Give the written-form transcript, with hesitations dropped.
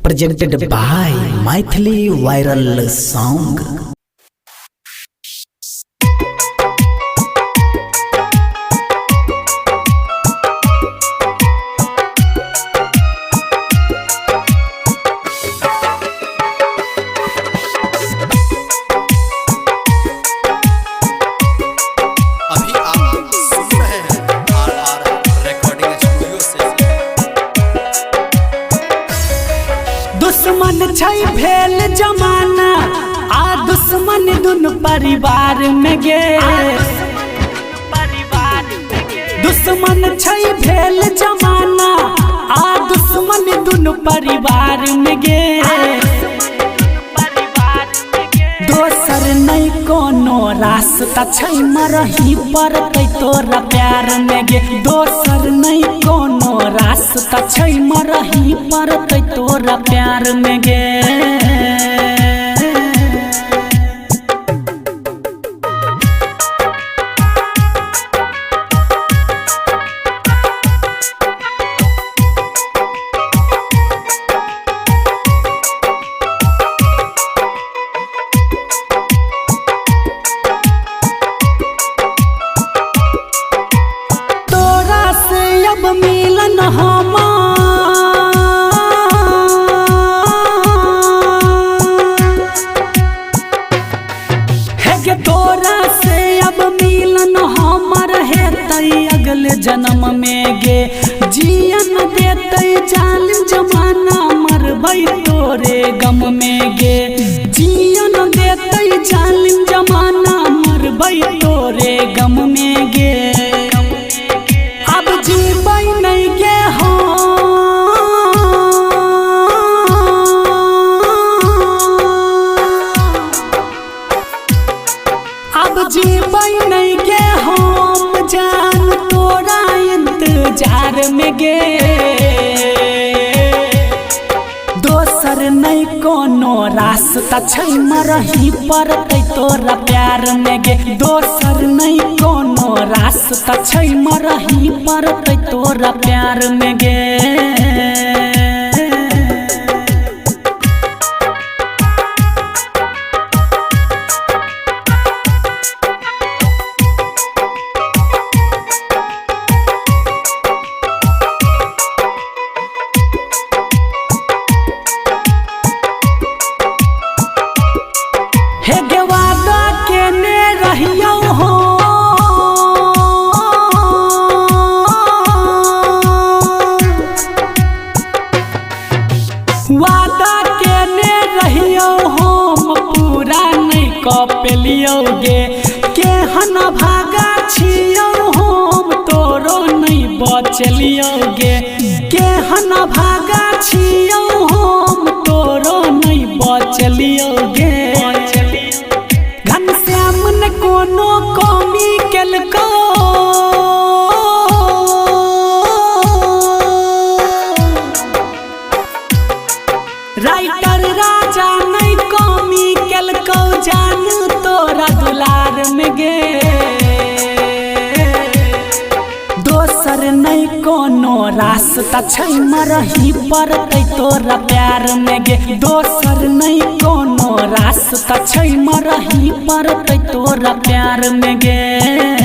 presented by Maithili Viral Song. दुश्मन छै भेल जमाना आ दुश्मन दुनु परिवार में गे। दुश्मन छै भेल जमाना आ दुश्मन दुनु परिवार में गे। दोसर नहीं कोनो रास्ता छै मरही पड़तै तोरा प्यार में गे। दोसर नहीं कोनो रास्ता छै मरही पड़तै तोरा प्यार में गे। मिलन है तोरा से अब मिलन हमर हेतै अगले जन्म में गे। जियन देतै जालिम जमाना मरबै तोरे गम में गे। जियन देतै जालिम जमाना मरबै तोरे गम में गे। अब जीबै नहीं गे हो अब जीबै नहीं गे हम जान तोरा इंतजार में गे। दोसर नहीं कोनो रास्ता छै मरही पड़तै तोरा प्यार में गे। दोसर नहीं कोनो रास्ता छै मरही पड़तै तोरा प्यार में गे। हे गे वादा केने रहियो हो वादा केने रहियो हम पूरा नहीं क पेलियो गे। केहन भागा छियो हम तोरो नहीं बचलियो गे। केहन भागा छियो हम तोरो नहीं बचलियो गे। घनश्याम ने कोनो कमी केलको राइटर राजा नहीं कमी केलको जान तोरा दुलार में गे। दोसर नहीं कोनो रास्ता छै मरही पड़तै तोरा प्यार में गे। दोसर नहीं कोनो रास्ता छै मरही पड़तै तोरा प्यार में गे।